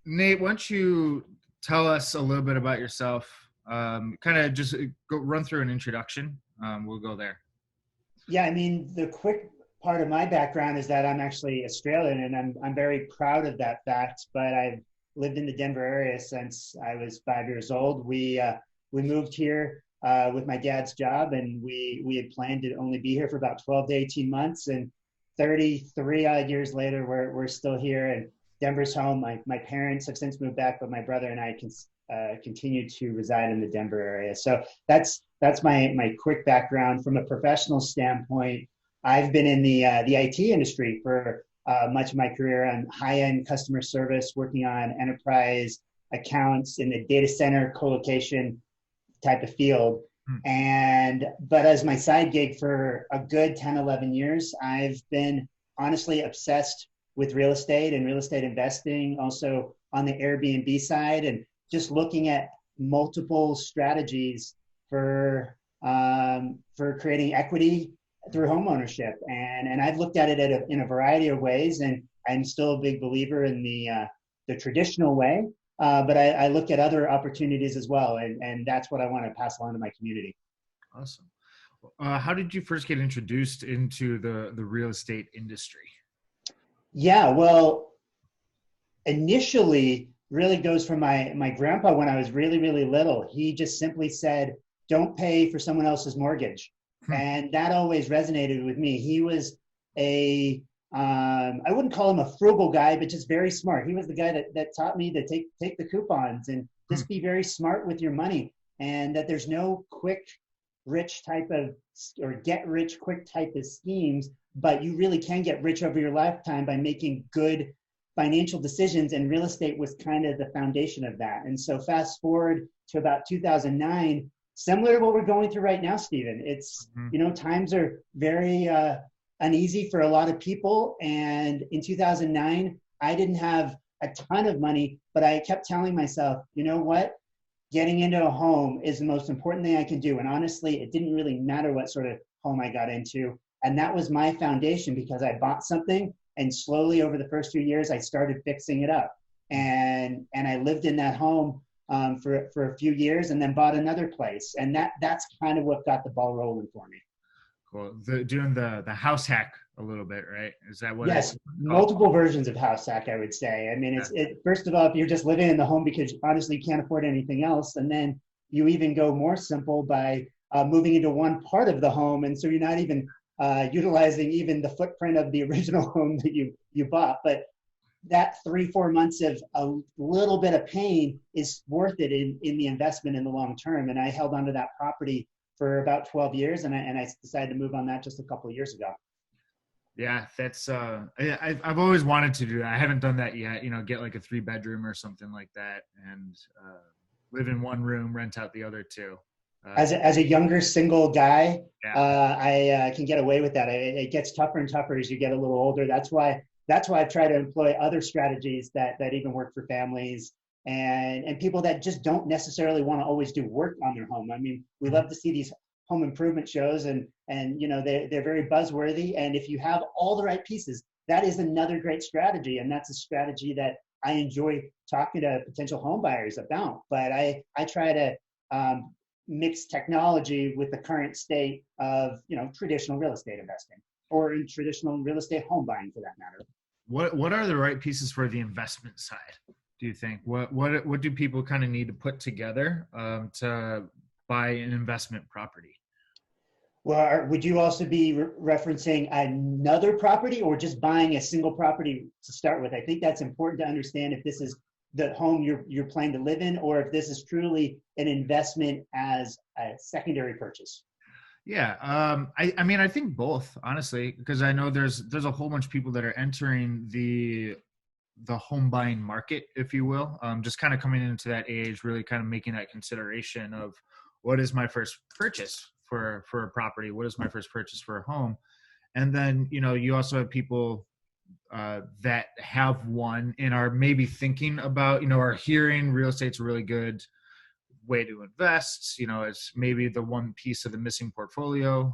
Nate, why don't you tell us a little bit about yourself? Kind of just go run through an introduction. We'll go there. Yeah, I mean, the quick part of my background is that I'm actually Australian, and I'm very proud of that fact. But I've lived in the Denver area since I was 5 years old. We moved here with my dad's job, and we had planned to only be here for about 12 to 18 months. And 33 odd years later, we're still here, and Denver's home. My parents have since moved back, but my brother and I continue to reside in the Denver area. So that's my quick background. From a professional standpoint, I've been in the IT industry for much of my career on high-end customer service, working on enterprise accounts in the data center colocation type of field. Hmm. But as my side gig for a good 10, 11 years, I've been honestly obsessed with real estate and real estate investing, also on the Airbnb side, and just looking at multiple strategies for creating equity through home ownership. And I've looked at it in a variety of ways, and I'm still a big believer in the traditional way. But I look at other opportunities as well, and that's what I want to pass along to my community. Awesome. How did you first get introduced into the real estate industry? Yeah, well, initially really goes from my grandpa when I was really, really little. He just simply said, don't pay for someone else's mortgage. Hmm. And that always resonated with me. He was I wouldn't call him a frugal guy, but just very smart. He was the guy that taught me to take the coupons and just be very smart with your money, and that there's no quick rich type of, or get rich quick type of schemes, but you really can get rich over your lifetime by making good financial decisions, and real estate was kind of the foundation of that. And so fast forward to about 2009, similar to what we're going through right now, Stephen. It's, times are very uneasy for a lot of people. And in 2009, I didn't have a ton of money, but I kept telling myself, you know what? Getting into a home is the most important thing I can do. And honestly, it didn't really matter what sort of home I got into. And that was my foundation, because I bought something, and slowly over the first few years, I started fixing it up. And I lived in that home for a few years, and then bought another place. And that's kind of what got the ball rolling for me. Cool. Doing the house hack a little bit, right? Is that what Yes, it's called? multiple versions of house hack, I would say. I mean, first of all, if you're just living in the home because honestly you can't afford anything else, and then you even go more simple by moving into one part of the home, and so you're not even utilizing even the footprint of the original home that you bought. But that 3-4 months of a little bit of pain is worth it in the investment in the long term. And I held onto that property for about 12 years, and I decided to move on that just a couple of years ago. Yeah, that's I've always wanted to do that. I haven't done that yet. Get like a 3-bedroom or something like that, and live in one room, rent out the other two. As a younger single guy, Yeah. I can get away with that. It gets tougher and tougher as you get a little older. That's why I've tried to employ other strategies that even work for families and people that just don't necessarily want to always do work on their home. I mean, we love to see these home improvement shows, and they're very buzzworthy. And if you have all the right pieces, that is another great strategy, and that's a strategy that I enjoy talking to potential home buyers about. But I try to mix technology with the current state of traditional real estate investing, or in traditional real estate home buying for that matter. What are the right pieces for the investment side, do you think? What do people kind of need to put together to buy an investment property? Well, would you also be referencing another property, or just buying a single property to start with? I think that's important to understand if this is the home you're planning to live in, or if this is truly an investment as a secondary purchase. Yeah, I mean, I think both, honestly, because I know there's a whole bunch of people that are entering the home buying market, if you will, just kind of coming into that age, really kind of making that consideration of what is my first purchase for a property, what is my first purchase for a home, and then you also have people that have one and are maybe thinking about are hearing real estate's a really good way to invest. It's maybe the one piece of the missing portfolio.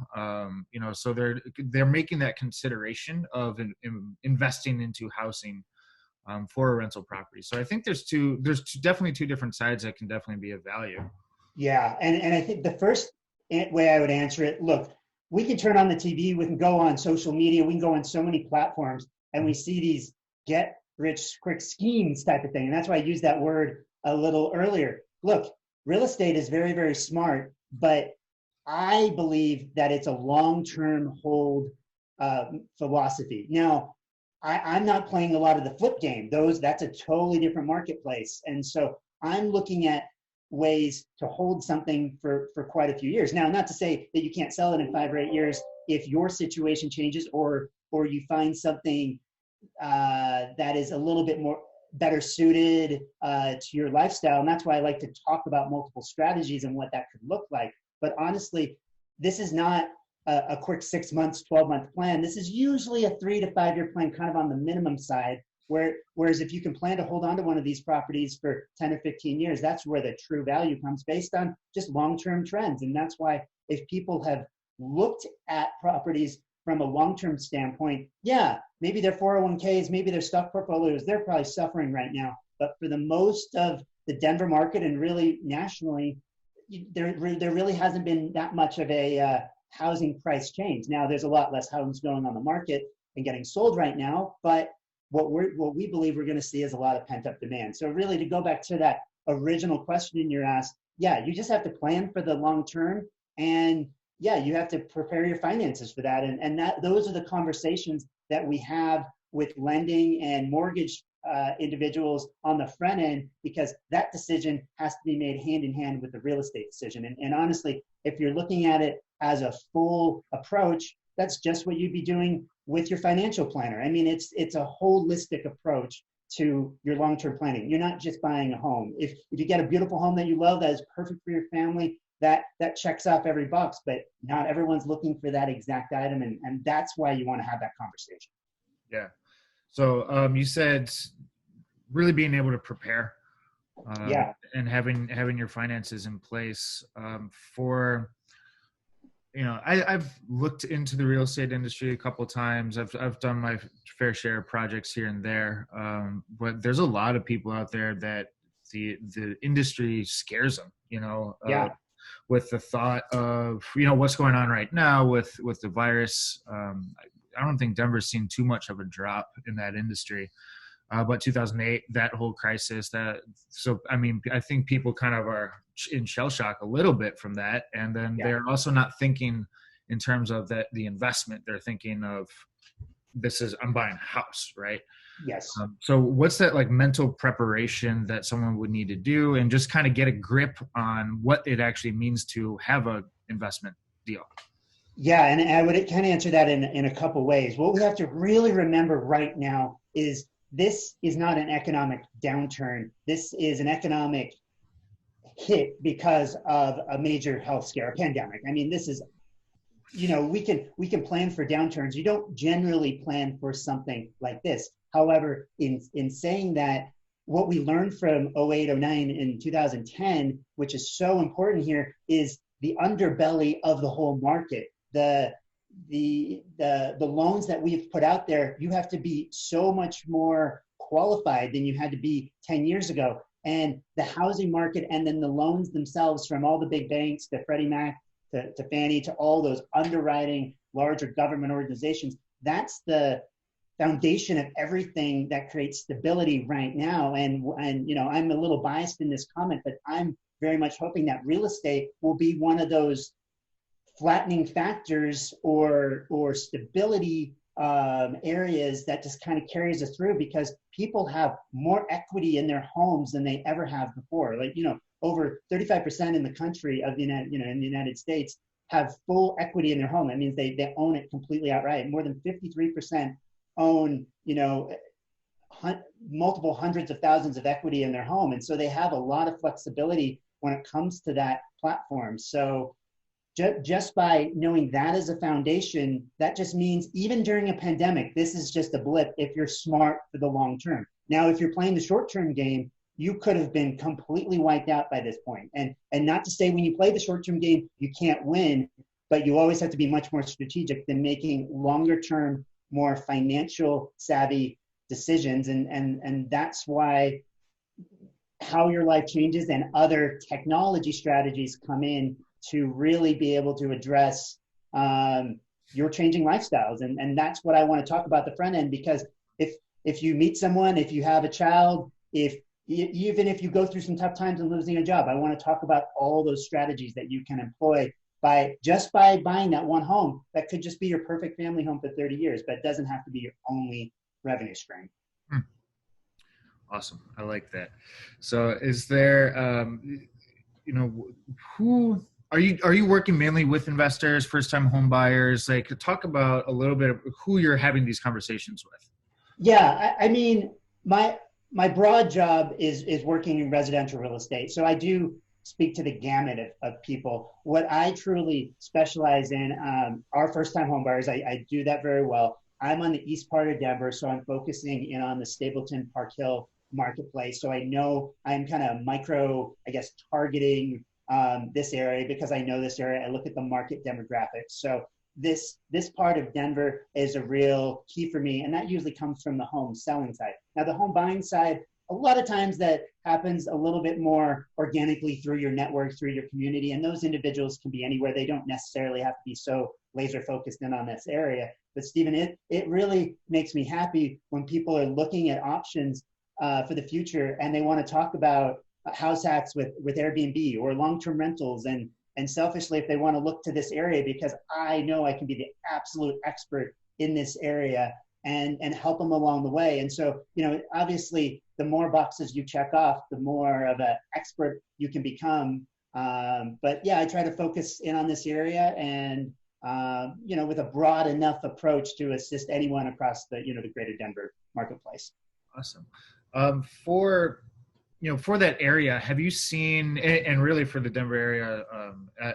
So they're making that consideration of investing into housing for a rental property. So I think definitely two different sides that can definitely be of value. Yeah, and I think the first way I would answer it, look, we can turn on the TV, we can go on social media, we can go on so many platforms, and we see these get rich quick schemes type of thing. And that's why I used that word a little earlier. Look, real estate is very, very smart, but I believe that it's a long-term hold philosophy. Now, I'm not playing a lot of the flip game. That's a totally different marketplace. And so I'm looking at ways to hold something for quite a few years. Now, not to say that you can't sell it in 5 or 8 years if your situation changes or you find something that is a little bit more better suited to your lifestyle. And that's why I like to talk about multiple strategies and what that could look like. But honestly, this is not a quick 6 months, 12-month plan. This is usually a 3 to 5 year plan, kind of on the minimum side. Whereas if you can plan to hold on to one of these properties for 10 or 15 years, that's where the true value comes based on just long-term trends. And that's why if people have looked at properties from a long-term standpoint, yeah, maybe their 401ks, maybe their stock portfolios, they're probably suffering right now. But for the most of the Denver market and really nationally, there really hasn't been that much of a housing price change. Now, there's a lot less homes going on the market and getting sold right now, but what we believe we're going to see is a lot of pent-up demand. So really, to go back to that original question you asked, yeah, you just have to plan for the long term, and yeah, you have to prepare your finances for that. And those are the conversations that we have with lending and mortgage individuals on the front end, because that decision has to be made hand in hand with the real estate decision. And honestly, if you're looking at it as a full approach, that's just what you'd be doing with your financial planner. I mean, it's a holistic approach to your long-term planning. You're not just buying a home. If you get a beautiful home that you love, that is perfect for your family, that checks off every box, but not everyone's looking for that exact item. And that's why you want to have that conversation. Yeah. So you said really being able to prepare and having your finances in place for, I've looked into the real estate industry a couple of times. I've done my fair share of projects here and there, but there's a lot of people out there that the industry scares them. With the thought of what's going on right now with the virus. I don't think Denver's seen too much of a drop in that industry. But 2008, that whole crisis, I think people kind of are in shell shock a little bit from that. And then they're also not thinking in terms of the investment. They're thinking of I'm buying a house, right? Yes. So what's that like mental preparation that someone would need to do and just kind of get a grip on what it actually means to have an investment deal? Yeah, and I would kind of answer that in a couple ways. What we have to really remember right now is this is not an economic downturn. This is an economic hit because of a major health scare, a pandemic. I mean, this is, we can plan for downturns. You don't generally plan for something like this. However, in saying that, what we learned from 08, 09, and 2010, which is so important here, is the underbelly of the whole market. The loans that we've put out there, you have to be so much more qualified than you had to be 10 years ago. And the housing market and then the loans themselves, from all the big banks to Freddie Mac to Fannie to all those underwriting larger government organizations, that's the foundation of everything that creates stability right now. And I'm a little biased in this comment, but I'm very much hoping that real estate will be one of those flattening factors or stability areas that just kind of carries us through, because people have more equity in their homes than they ever have before. Like, over 35% in the country of in the United States have full equity in their home. That means they own it completely outright. More than 53% own, multiple hundreds of thousands of equity in their home. And so they have a lot of flexibility when it comes to that platform. So just by knowing that as a foundation, that just means even during a pandemic, this is just a blip if you're smart for the long term. Now, if you're playing the short-term game, you could have been completely wiped out by this point. And not to say when you play the short-term game, you can't win, but you always have to be much more strategic than making longer-term, more financial savvy decisions. And that's why how your life changes and other technology strategies come in to really be able to address your changing lifestyles. And that's what I want to talk about the front end, because if you meet someone, if you have a child, even if you go through some tough times and losing a job, I want to talk about all those strategies that you can employ by buying that one home that could just be your perfect family home for 30 years, but it doesn't have to be your only revenue stream. Awesome. I like that. So is there, who are you working mainly with investors, first-time home buyers? Like, talk about a little bit of who you're having these conversations with. Yeah, I mean, my broad job is working in residential real estate. So I do speak to the gamut of people. What I truly specialize in are first-time home buyers. I do that very well. I'm on the east part of Denver, so I'm focusing in on the Stapleton, Park Hill marketplace. So I know I'm kind of targeting this area because I know this area. I look at the market demographics. So this part of Denver is a real key for me, and that usually comes from the home selling side. Now, the home buying side, a lot of times that happens a little bit more organically through your network, through your community, and those individuals can be anywhere. They don't necessarily have to be so laser focused in on this area. But Stephen, it really makes me happy when people are looking at options for the future, and they want to talk about house hacks with Airbnb or long-term rentals, and selfishly, if they want to look to this area, because I know I can be the absolute expert in this area and help them along the way. And so, obviously, the more boxes you check off, the more of an expert you can become. But yeah, I try to focus in on this area and, with a broad enough approach to assist anyone across the greater Denver marketplace. Awesome. For that area, have you seen, and really for the Denver area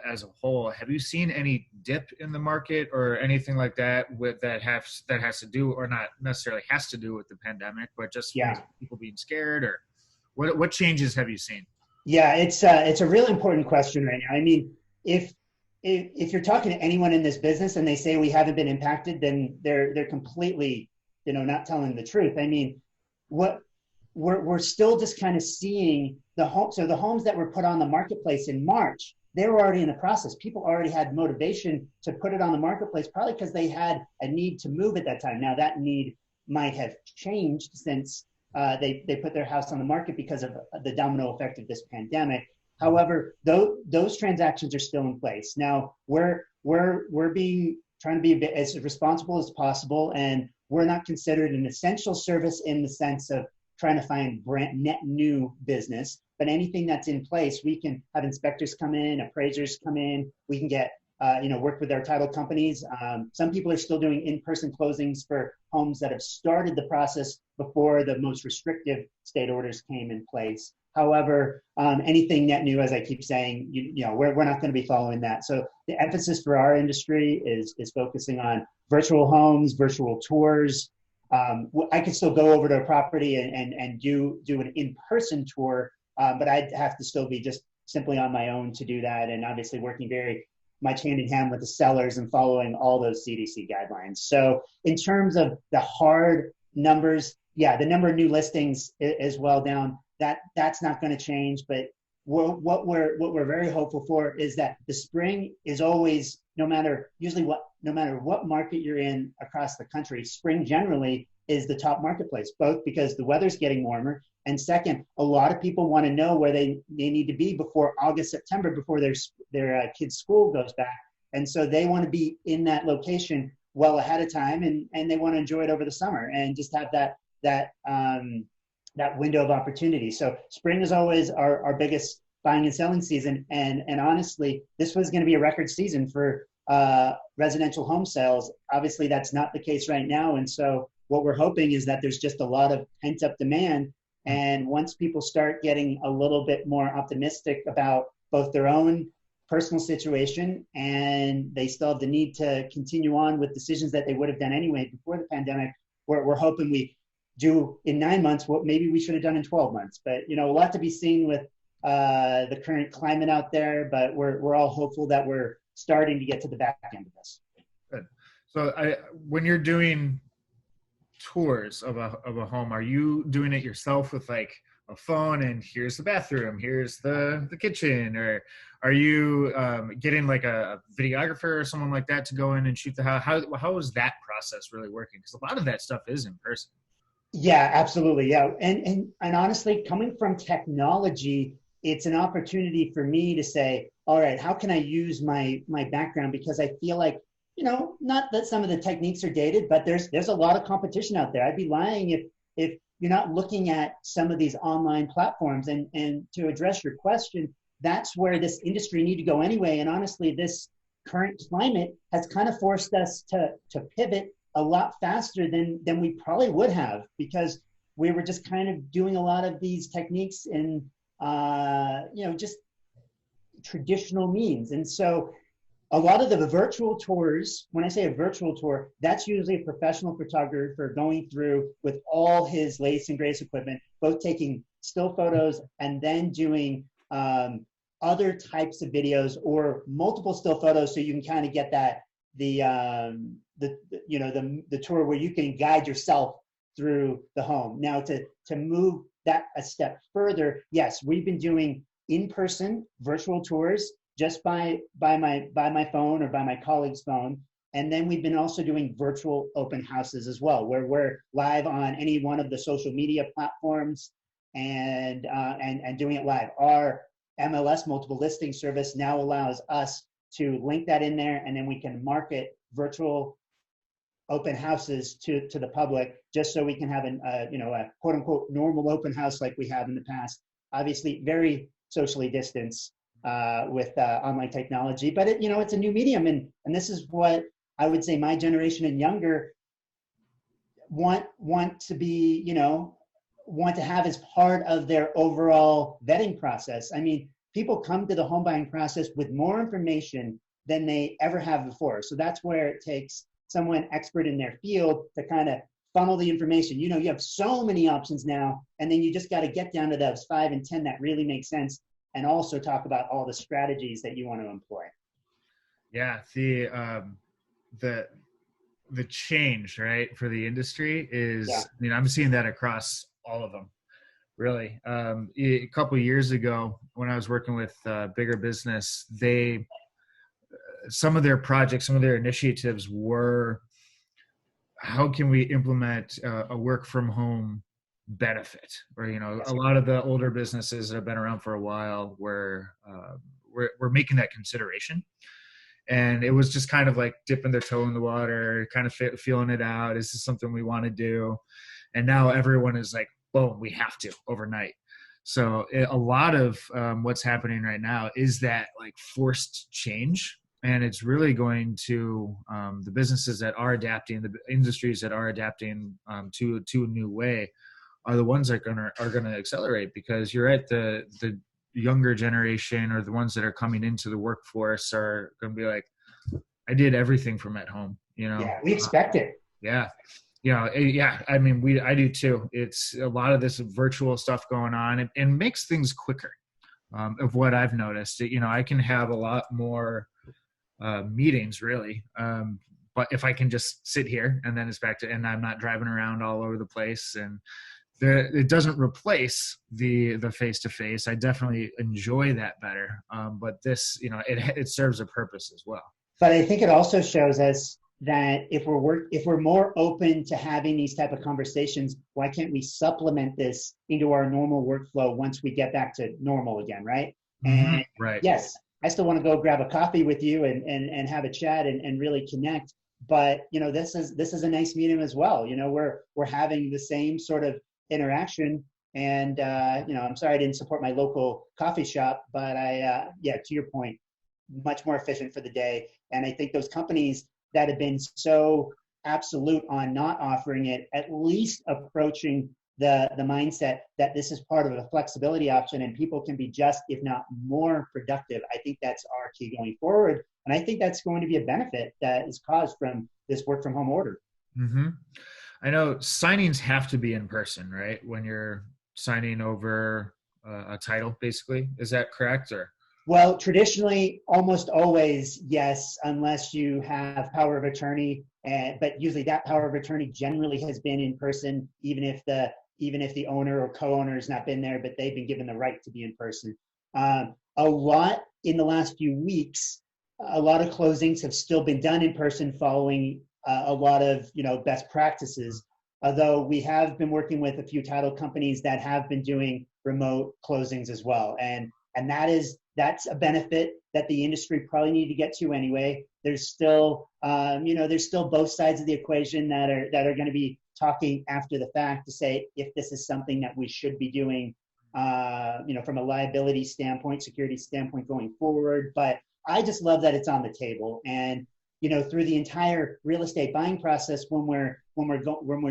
as a whole, have you seen any dip in the market or anything like that that has to do, or not necessarily has to do with the pandemic, but just people being scared, or what changes have you seen? Yeah, it's a really important question right now. I mean, if you're talking to anyone in this business and they say we haven't been impacted, then they're completely, not telling the truth. I mean, we're still just kind of seeing the home. So the homes that were put on the marketplace in March, they were already in the process. People already had motivation to put it on the marketplace, probably because they had a need to move at that time. Now that need might have changed since they put their house on the market because of the domino effect of this pandemic. However, those transactions are still in place. Now we're trying to be a bit as responsible as possible, and we're not considered an essential service in the sense of trying to find net new business, but anything that's in place, we can have inspectors come in, appraisers come in, we can get, work with our title companies. Some people are still doing in-person closings for homes that have started the process before the most restrictive state orders came in place. However, anything net new, as I keep saying, we're not going to be following that. So the emphasis for our industry is focusing on virtual homes, virtual tours. I could still go over to a property and do an in-person tour, but I'd have to still be just simply on my own to do that, and obviously working very much hand in hand with the sellers and following all those CDC guidelines. So in terms of the hard numbers, the number of new listings is well down. That's not going to change, but what we're very hopeful for is that the spring is always, no matter what market you're in across the country, spring generally is the top marketplace, both because the weather's getting warmer, and second, a lot of people want to know where they need to be before August, September, before their kids' school goes back. And so they want to be in that location well ahead of time, and they want to enjoy it over the summer and just have that window of opportunity. So spring is always our biggest buying and selling season. And honestly, this was going to be a record season for residential home sales. Obviously, that's not the case right now. And so what we're hoping is that there's just a lot of pent up demand. And once people start getting a little bit more optimistic about both their own personal situation, and they still have the need to continue on with decisions that they would have done anyway before the pandemic, we're hoping we do in 9 months what maybe we should have done in 12 months. But, a lot to be seen with the current climate out there, but we're all hopeful that we're starting to get to the back end of this. Good. So when you're doing tours of a home, are you doing it yourself with like a phone and here's the bathroom, here's the kitchen, or are you getting like a videographer or someone like that to go in and shoot the house? How is that process really working? Because a lot of that stuff is in person. Yeah, absolutely. Yeah. And honestly, coming from technology, it's an opportunity for me to say, all right, how can I use my background? Because I feel like, not that some of the techniques are dated, but there's a lot of competition out there. I'd be lying if you're not looking at some of these online platforms. And to address your question, that's where this industry need to go anyway. And honestly, this current climate has kind of forced us to pivot a lot faster than we probably would have, because we were just kind of doing a lot of these techniques in just traditional means. And so a lot of the virtual tours, when I say a virtual tour, that's usually a professional photographer going through with all his latest and greatest equipment, both taking still photos and then doing other types of videos or multiple still photos, so you can kind of get that the tour where you can guide yourself through the home. Now, to move that a step further, yes, we've been doing in-person virtual tours just by my phone or by my colleague's phone. And then we've been also doing virtual open houses as well, where we're live on any one of the social media platforms and doing it live. Our MLS multiple listing service now allows us to link that in there, and then we can market virtual open houses to the public, just so we can have a quote unquote normal open house like we have in the past. Obviously, very socially distanced with online technology, but it's a new medium, and this is what I would say my generation and younger want to be, want to have as part of their overall vetting process. I mean, people come to the home buying process with more information than they ever have before. So that's where it takes someone expert in their field to kind of funnel the information. You have so many options now, and then you just got to get down to those 5 and 10 that really make sense, and also talk about all the strategies that you want to employ. Yeah, the change, right, for the industry is, Yeah. I mean, I'm seeing that across all of them, really. A couple of years ago, when I was working with bigger business, some of their projects, some of their initiatives were, how can we implement a work from home benefit? Or, a lot of the older businesses that have been around for a while were making that consideration. And it was just kind of like dipping their toe in the water, kind of feeling it out. Is this something we want to do? And now everyone is like, boom, we have to overnight. So a lot of what's happening right now is that like forced change. And it's really going to the businesses that are adapting, the industries that are adapting to a new way are the ones that are gonna accelerate, because you're at the younger generation, or the ones that are coming into the workforce, are going to be like, I did everything from at home, Yeah, we expect it. Yeah. Yeah. I mean, I do too. It's a lot of this virtual stuff going on, and makes things quicker. Of what I've noticed, I can have a lot more meetings really. But if I can just sit here, and then it's back to, and I'm not driving around all over the place, and it doesn't replace the face-to-face. I definitely enjoy that better. But this, it serves a purpose as well. But I think it also shows us that if we're more open to having these type of conversations, why can't we supplement this into our normal workflow once we get back to normal again, right? Mm-hmm. And right. Yes, I still want to go grab a coffee with you and have a chat and really connect. But this is a nice medium as well. We're having the same sort of interaction. And I'm sorry I didn't support my local coffee shop, but to your point, much more efficient for the day. And I think those companies that have been so absolute on not offering it, at least approaching the mindset that this is part of a flexibility option, and people can be just, if not more productive. I think that's our key going forward. And I think that's going to be a benefit that is caused from this work from home order. Mm-hmm. I know signings have to be in person, right? When you're signing over a title, basically. Is that correct? Or Well, traditionally, almost always, yes, unless you have power of attorney. But usually that power of attorney generally has been in person, even if the owner or co-owner has not been there, but they've been given the right to be in person. A lot in the last few weeks, a lot of closings have still been done in person following a lot of best practices. Although we have been working with a few title companies that have been doing remote closings as well, and that's a benefit that the industry probably need to get to anyway. There's still there's still both sides of the equation that are going to be talking after the fact to say if this is something that we should be doing from a liability standpoint, security standpoint going forward. But I just love that it's on the table. And through the entire real estate buying process, when we're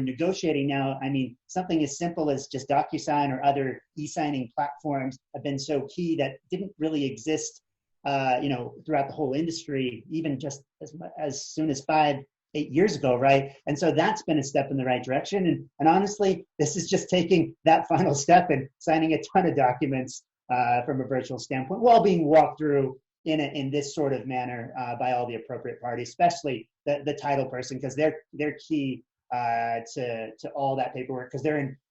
negotiating now, I mean, something as simple as just DocuSign or other e-signing platforms have been so key that didn't really exist, throughout the whole industry, even just as soon as 5-8 years ago, right? And so that's been a step in the right direction. And honestly, this is just taking that final step and signing a ton of documents from a virtual standpoint, while being walked through in this sort of manner by all the appropriate parties, especially the title person, because they're key to all that paperwork, because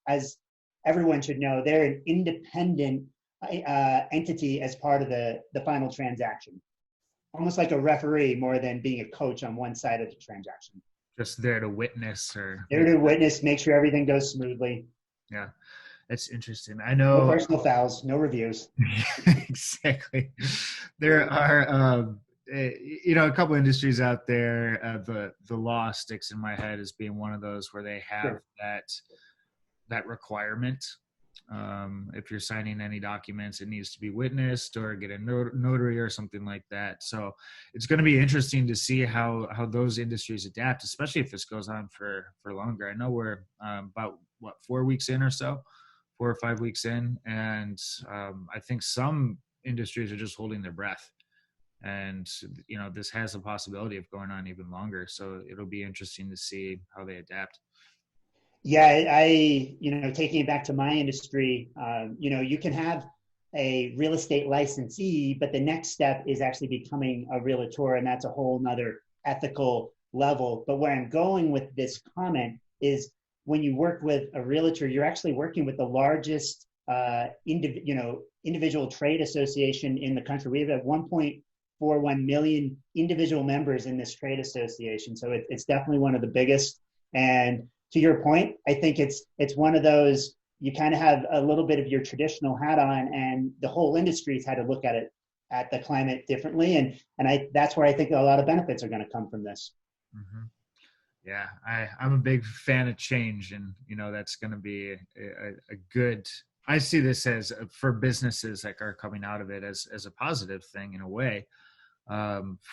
as everyone should know, they're an independent entity as part of the final transaction, almost like a referee more than being a coach on one side of the transaction. Just there to witness, or there to witness, make sure everything goes smoothly. Yeah, that's interesting. I know. No personal fouls, no reviews. Exactly. There are, a couple industries out there. The law sticks in my head as being one of those where they have Sure. that requirement. If you're signing any documents, it needs to be witnessed or get a notary or something like that. So it's going to be interesting to see how those industries adapt, especially if this goes on for longer. I know we're about 4 weeks in or so. 4 or 5 weeks in, and I think some industries are just holding their breath, and this has a possibility of going on even longer, so it'll be interesting to see how they adapt. Yeah, I taking it back to my industry, you can have a real estate licensee, but the next step is actually becoming a realtor, and that's a whole nother ethical level. But where I'm going with this comment is, when you work with a realtor, you're actually working with the largest individual trade association in the country. We have 1.41 million individual members in this trade association, so it's definitely one of the biggest. And to your point, I think it's one of those, you kind of have a little bit of your traditional hat on, and the whole industry's had to look at the climate differently, and that's where I think a lot of benefits are going to come from this. Mm-hmm. Yeah, I'm a big fan of change, and that's going to be a good. I see this as, for businesses that are coming out of it, as a positive thing in a way,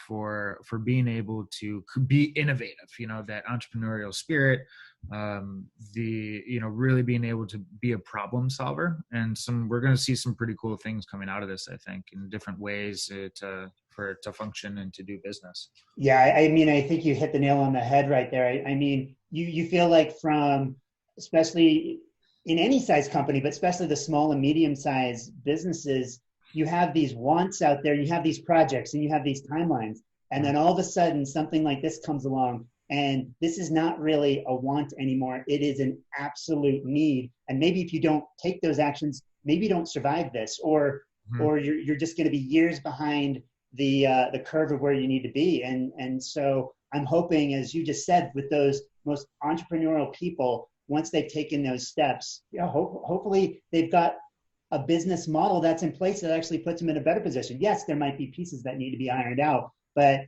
for being able to be innovative. That entrepreneurial spirit, really being able to be a problem solver, and we're going to see some pretty cool things coming out of this, I think, in different ways for it to function and to do business. Yeah, I mean, I think you hit the nail on the head right there. I mean, you feel like, from, especially in any size company, but especially the small and medium-sized businesses, you have these wants out there, you have these projects, and you have these timelines. And then all of a sudden, something like this comes along, and this is not really a want anymore. It is an absolute need. And maybe if you don't take those actions, maybe you don't survive this, or you're just going to be years behind the curve of where you need to be. And so I'm hoping, as you just said, with those most entrepreneurial people, once they've taken those steps, hopefully they've got a business model that's in place that actually puts them in a better position. Yes, there might be pieces that need to be ironed out, but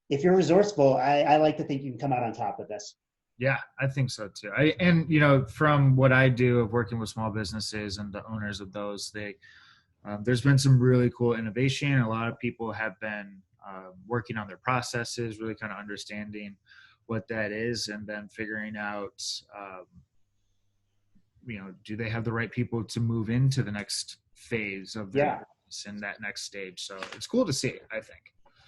if you're resourceful, I like to think you can come out on top of this. Yeah, I think so too. From what I do of working with small businesses and the owners of those, there's been some really cool innovation. A lot of people have been working on their processes, really kind of understanding what that is, and then figuring out, do they have the right people to move into the next phase of their business in that next stage? So it's cool to see, I think.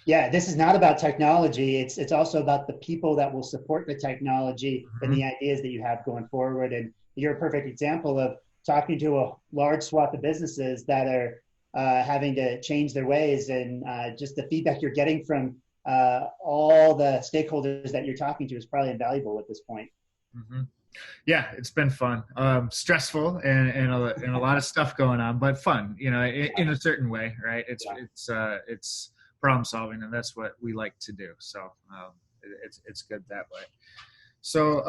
Yeah, this is not about technology. It's also about the people that will support the technology and the ideas that you have going forward. And you're a perfect example of talking to a large swath of businesses that are having to change their ways, and just the feedback you're getting from all the stakeholders that you're talking to is probably invaluable at this point. Mm-hmm. Yeah, it's been fun, stressful, and a lot of stuff going on, but fun, in a certain way, right? It's problem solving, and that's what we like to do. So it's good that way. So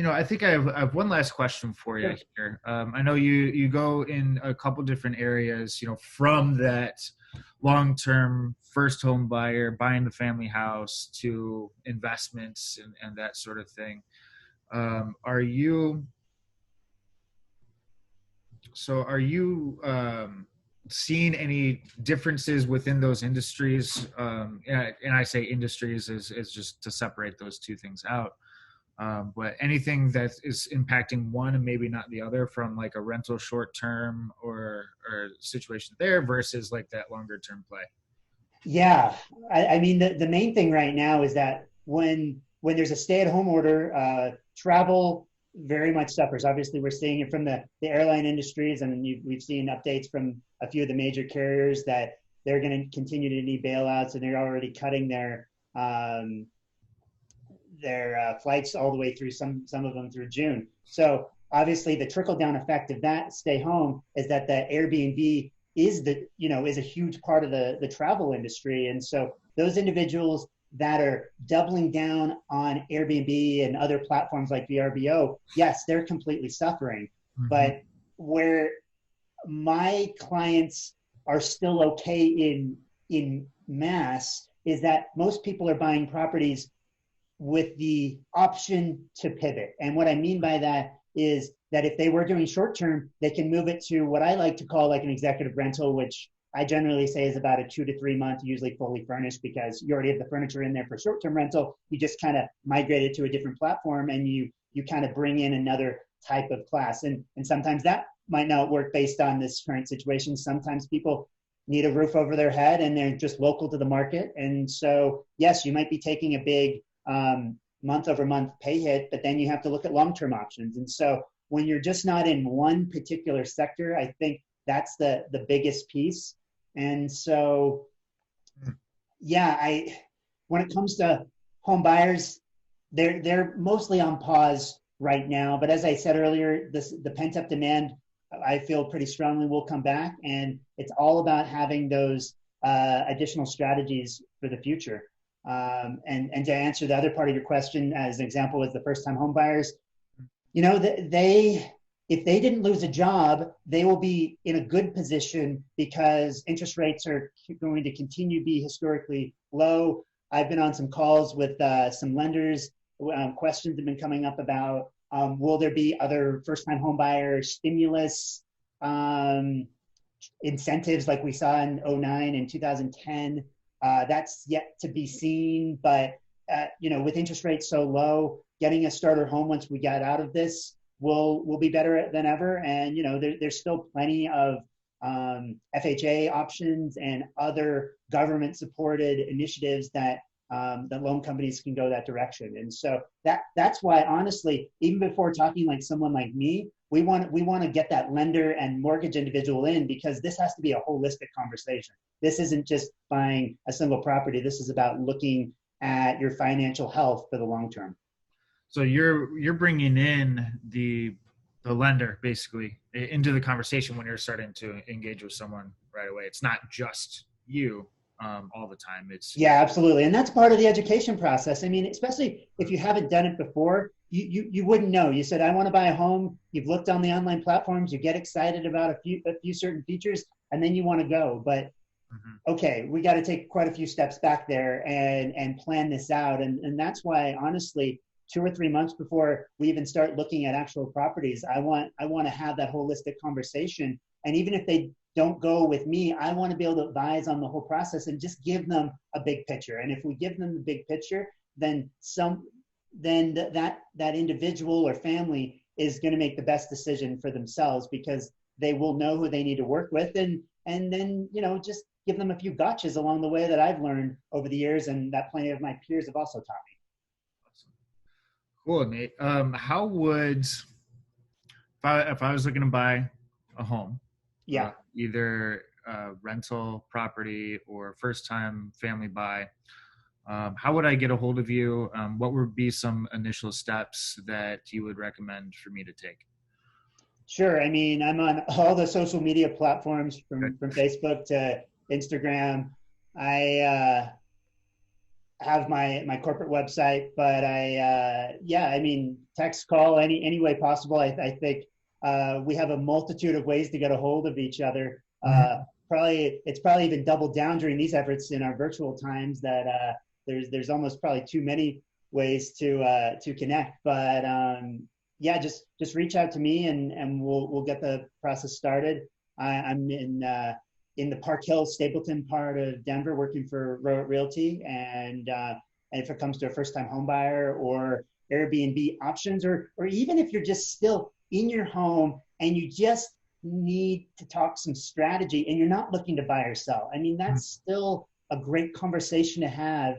I think I have one last question for you here. I know you go in a couple different areas, from that long-term first home buyer buying the family house to investments and that sort of thing. Are you seeing any differences within those industries? And I say industries is just to separate those two things out. But anything that is impacting one and maybe not the other, from like a rental short term or situation there versus like that longer term play. Yeah, I mean the main thing right now is that when there's a stay-at-home order, travel very much suffers. Obviously, we're seeing it from the airline industries, and we've seen updates from a few of the major carriers that they're going to continue to need bailouts, and they're already cutting their flights all the way through some of them through June. So obviously, the trickle down effect of that stay home is that the Airbnb is a huge part of the travel industry, and so those individuals that are doubling down on Airbnb and other platforms like VRBO, yes, they're completely suffering. Mm-hmm. But where my clients are still okay in mass is that most people are buying properties with the option to pivot. And what I mean by that is that if they were doing short term, they can move it to what I like to call like an executive rental, which I generally say is about a 2 to 3 month, usually fully furnished, because you already have the furniture in there for short-term rental. You just kind of migrate it to a different platform, and you kind of bring in another type of class. And sometimes that might not work based on this current situation. Sometimes people need a roof over their head and they're just local to the market. And so, yes, you might be taking a big month over month pay hit, but then you have to look at long-term options. And so when you're just not in one particular sector, I think that's the biggest piece. And so, yeah, when it comes to home buyers, they're mostly on pause right now. But as I said earlier, the pent-up demand, I feel pretty strongly will come back, and it's all about having those additional strategies for the future. And to answer the other part of your question, as an example, with the first-time home buyers, if they didn't lose a job, they will be in a good position because interest rates are going to continue to be historically low. I've been on some calls with some lenders. Questions have been coming up about will there be other first-time home buyer stimulus incentives like we saw in 2009 and 2010. That's yet to be seen, but with interest rates so low, getting a starter home once we get out of this will be better than ever. And there's still plenty of FHA options and other government-supported initiatives that loan companies can go that direction. And so that's why, honestly, even before talking like someone like me, we want to get that lender and mortgage individual in, because this has to be a holistic conversation. This isn't just buying a single property. This is about looking at your financial health for the long term. So you're bringing in the lender basically into the conversation when you're starting to engage with someone right away. It's not just you all the time. Yeah, absolutely. And that's part of the education process. I mean, especially if you haven't done it before, you wouldn't know. You said, I want to buy a home. You've looked on the online platforms, you get excited about a few certain features, and then you want to go. But okay, we got to take quite a few steps back there and plan this out. And that's why, honestly, 2 or 3 months before we even start looking at actual properties, I want to have that holistic conversation. And even if they don't go with me, I want to be able to advise on the whole process and just give them a big picture. And if we give them the big picture, then that individual or family is going to make the best decision for themselves, because they will know who they need to work with, and then just give them a few gotchas along the way that I've learned over the years, and that plenty of my peers have also taught me. Cool, Nate. How would, if I was looking to buy a home, Yeah. either rental property or first time family buy. How would I get a hold of you? What would be some initial steps that you would recommend for me to take? Sure. I mean, I'm on all the social media platforms Good. from Facebook to Instagram. I have my corporate website, but yeah, I mean, text, call, any way possible. I think we have a multitude of ways to get a hold of each other. Mhm. It's probably even doubled down during these efforts in our virtual times that there's almost probably too many ways to connect. But yeah, just reach out to me and we'll get the process started. I'm in the Park Hill, Stapleton part of Denver, working for Roet Realty. And if it comes to a first-time home buyer or Airbnb options, or even if you're just still in your home and you just need to talk some strategy and you're not looking to buy or sell, I mean, that's still a great conversation to have,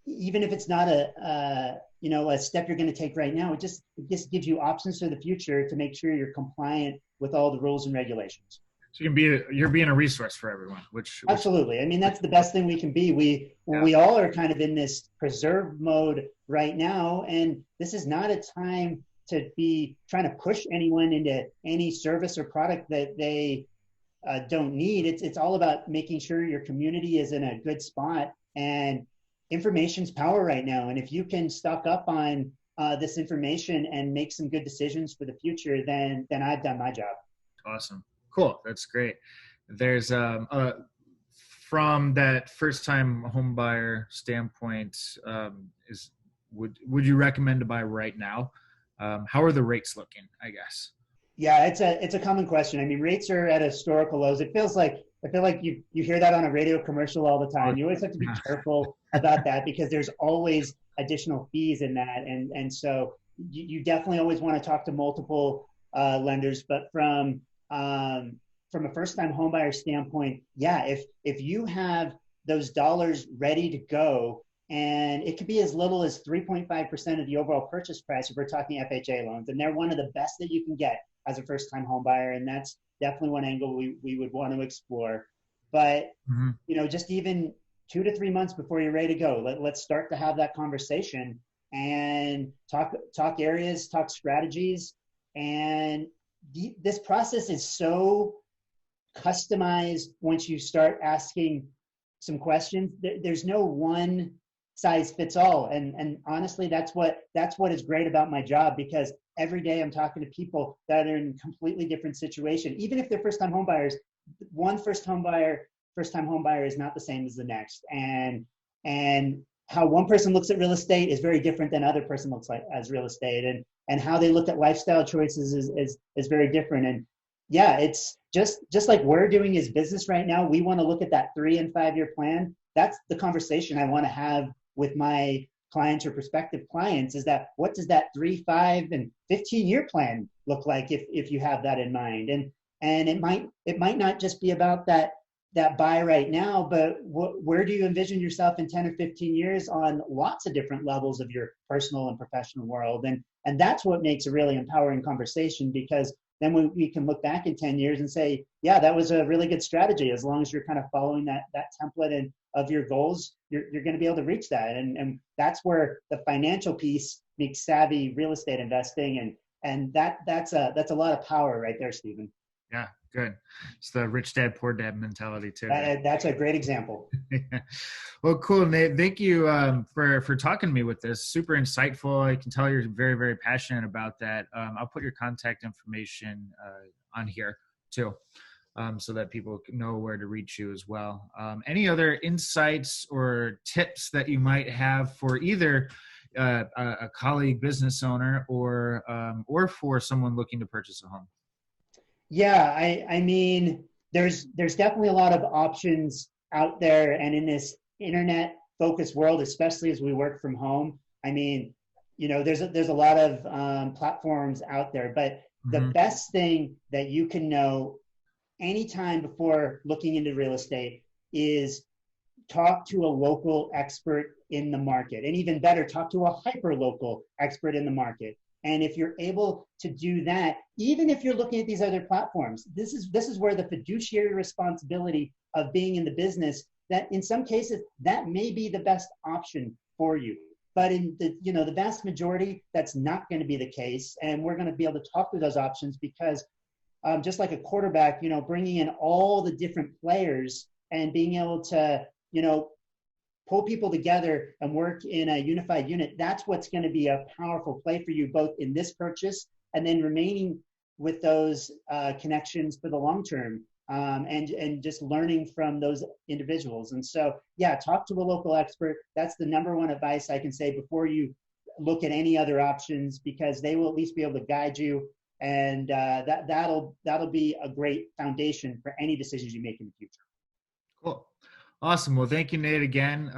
even if it's not a step you're going to take right now. It just gives you options for the future to make sure you're compliant with all the rules and regulations. So you're being a resource for everyone, which Absolutely. I mean, that's the best thing we can be. yeah. We all are kind of in this preserve mode right now, and this is not a time to be trying to push anyone into any service or product that they don't need. It's all about making sure your community is in a good spot, and information's power right now. And if you can stock up on this information and make some good decisions for the future, then I've done my job. Awesome. Cool. That's great. There's from that first time home buyer standpoint, is would you recommend to buy right now? How are the rates looking, I guess? Yeah, it's a common question. I mean, rates are at historical lows. I feel like you hear that on a radio commercial all the Oh, time. You always have to be careful about that because there's always additional fees in that, and so you definitely always want to talk to multiple lenders. But from a first time homebuyer standpoint, yeah, if you have those dollars ready to go, and it could be as little as 3.5% of the overall purchase price if we're talking FHA loans, and they're one of the best that you can get as a first time home buyer. And that's definitely one angle we would want to explore. But, mhm. just even 2 to 3 months before you're ready to go, let's start to have that conversation and talk areas, talk strategies. And this process is so customized once you start asking some questions. There's no one size fits all, and honestly, that's what is great about my job, because every day I'm talking to people that are in completely different situation. Even if they're first time home buyers, one first time home buyer is not the same as the next, and how one person looks at real estate is very different than other person looks like as real estate, and how they look at lifestyle choices is very different. And yeah, it's just like we're doing as business right now. We want to look at that 3 and 5 year plan. That's the conversation I want to have with my clients or prospective clients, is that what does that 3, 5, and 15 year plan look like if you have that in mind? And it might not just be about that buy right now, but where do you envision yourself in 10 or 15 years on lots of different levels of your personal and professional world? And that's what makes a really empowering conversation, because then we can look back in 10 years and say, yeah, that was a really good strategy. As long as you're kind of following that template and of your goals, you're going to be able to reach that. And that's where the financial piece makes savvy real estate investing. And that's a lot of power right there, Stephen. Yeah, good. It's the rich dad, poor dad mentality too. Right? That's a great example. Well, cool, Nate. Thank you for talking to me with this. Super insightful. I can tell you're very, very passionate about that. I'll put your contact information on here too, so that people know where to reach you as well. Any other insights or tips that you might have for either a colleague business owner or for someone looking to purchase a home? Yeah, I mean, there's definitely a lot of options out there, and in this internet focused world, especially as we work from home. I mean, there's a lot of platforms out there, but the Mm-hmm. best thing that you can know anytime before looking into real estate is talk to a local expert in the market, and even better, talk to a hyper local expert in the market. And if you're able to do that, even if you're looking at these other platforms, this is where the fiduciary responsibility of being in the business, that in some cases that may be the best option for you. But in the vast majority, that's not going to be the case. And we're going to be able to talk through those options because just like a quarterback, bringing in all the different players and being able to, pull people together and work in a unified unit, that's what's going to be a powerful play for you, both in this purchase and then remaining with those connections for the long term, and just learning from those individuals. And so, yeah, talk to a local expert. That's the number one advice I can say before you look at any other options, because they will at least be able to guide you. And that'll be a great foundation for any decisions you make in the future. Cool. Awesome. Well, thank you, Nate, again.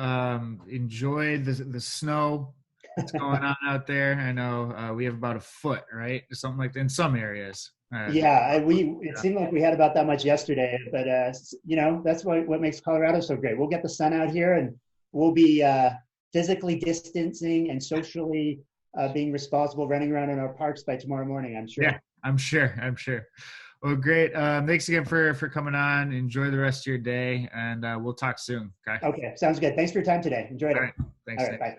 Enjoy the snow that's going on out there. I know we have about a foot, right? Something like that in some areas. It seemed like we had about that much yesterday, but that's what makes Colorado so great. We'll get the sun out here, and we'll be physically distancing and socially being responsible, running around in our parks by tomorrow morning, I'm sure. Yeah, I'm sure. Well, great. Thanks again for coming on. Enjoy the rest of your day, and we'll talk soon. Okay. Okay. Sounds good. Thanks for your time today. Enjoyed it. All right. Thanks. All right. Bye.